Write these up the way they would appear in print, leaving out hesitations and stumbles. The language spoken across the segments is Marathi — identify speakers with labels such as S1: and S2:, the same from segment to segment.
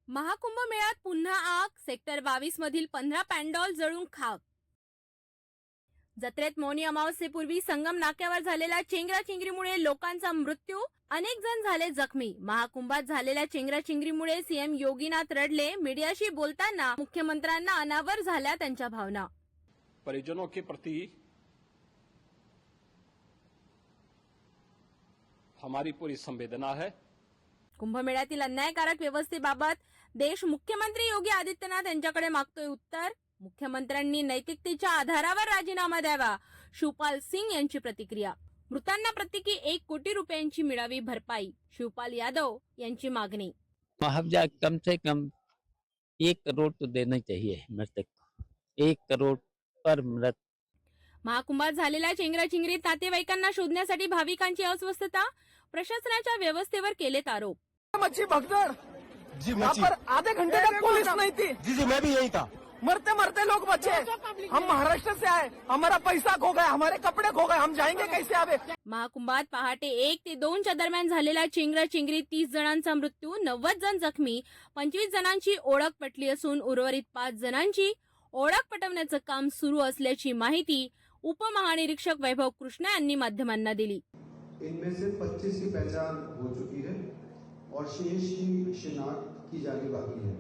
S1: महाकुंभ मेळ्यात पुन्हा आग. सेक्टर 22 मधील 15 पॅन्डॉल जळून खाक. जत्रेत मौनी अमावस्येपूर्वी संगम नाक्यावर झालेल्या चेंगराचेंगरीमुळे लोकांचा मृत्यू, अनेक जण झाले जखमी. महाकुंभात झालेल्या चेंगराचेंगरीमुळे सीएम योगीनाथ रडले. मीडियाशी बोलताना मुख्यमंत्र्यांना अनावर झाल्या त्यांच्या भावना.
S2: परिजनों के प्रति हमारी पूरी संवेदना है.
S1: कुंभमेळ्यातील अन्यायकारक व्यवस्थेबाबत देश मुख्यमंत्री योगी आदित्यनाथ यांच्याकडे मागतोय उत्तर. मुख्यमंत्र्यांनी नैतिकतेच्या आधारावर राजीनामा द्यावा. शिवपाल सिंग यांची प्रतिक्रिया. मृतांना प्रत्येकी 1 कोटी रुपयांची मिळावी भरपाई. शिवपाल यादव यांची मागणी.
S3: मुआवजा कम से कम 1 करोड़ तो देना चाहिए मृतक को. 1 करोड़ पर मृत.
S1: महाकुंभात झालेल्या चेंगराचेंगरीत नातेवाईकांना शोधण्यासाठी भाविकांची अस्वस्थता. प्रशासनाच्या व्यवस्थेवर केलेत आरोप.
S4: मच्छी भगदड़
S5: जी
S4: यहाँ
S5: मच्छी
S4: पर आधे घंटे तक पुलिस नहीं थी.
S5: जी मैं भी यही था.
S4: मरते मरते लोग बचे. हम महाराष्ट्र से आए, हमारा पैसा खो गया, हमारे कपड़े खो गए, हम जाएंगे कैसे आगे.
S1: महाकुंभात पहाटे 1 ते 2 च्या दरम्यान झालेल्या चेंगराचेंगरीत 30 जणांचा मृत्यू, 90 जण जखमी. 25 जणांची ओळख पटली असून उर्वरित 5 जणांची ओळख पटवण्याचं काम सुरू असल्याची माहिती उपमहानिरीक्षक वैभव कृष्ण यांनी माध्यमांना दिली.
S6: इनमें से 25 की पहचान हो चुकी है और शेष की शिनाख्त की जानी बाकी है.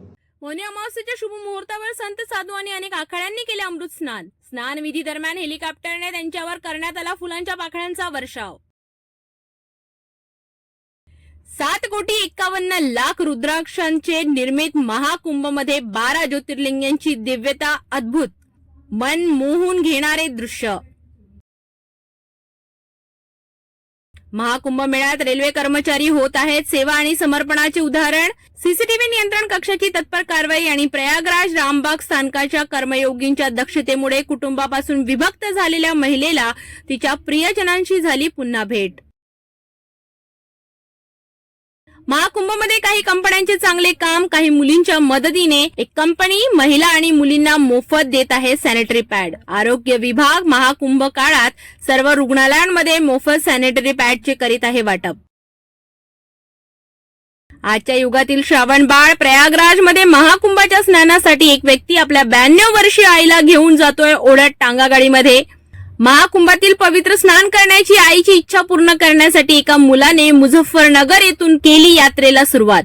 S1: मौनी अमावस्येच्या शुभ मुहूर्तावर संत साधू आणि अनेक आखाड्यांनी केले अमृत स्नान. स्नान विधी दरम्यान हेलिकॉप्टरने त्यांच्यावर करण्यात आला फुलांच्या पाकळ्यांचा वर्षाव. 7,51,00,000 रुद्राक्षांचे निर्मित महाकुंभमध्ये 12 ज्योतिर्लिंगांची दिव्यता अद्भुत, मन मोहून घेणारे दृश्य. महाकुंभ मेळ्यात रेल्वे कर्मचारी होत आहेत सेवा आणि समर्पणाचे उदाहरण. सीसीटीव्ही नियंत्रण कक्षाची तत्पर कारवाई आणि प्रयागराज रामबाग स्थानकाच्या कर्मयोगींच्या दक्षतेमुळे कुटुंबापासून विभक्त झालेल्या महिलेला तिच्या प्रियजनांशी झाली पुन्हा भेट. महाकुंभमध्ये काही कंपन्यांचे चांगले काम. काही मुलींच्या मदतीने एक कंपनी महिला आणि मुलींना मोफत देत आहे सॅनिटरी पॅड. आरोग्य विभाग महाकुंभ काळात सर्व रुग्णालयांमध्ये मोफत सॅनिटरी पॅडचे करीत आहे वाटप. आजच्या युगातील श्रावण बाळ. प्रयागराजमध्ये महाकुंभाच्या स्नानासाठी एक व्यक्ती आपल्या 92 वर्षीय आईला घेऊन जातोय ओढत टांगागाडीमध्ये. महाकुंभातील पवित्र स्नान करण्याची आईची इच्छा पूर्ण करण्यासाठी एका मुलाने मुझफ्फरनगर येथून केली यात्रेला सुरुवात.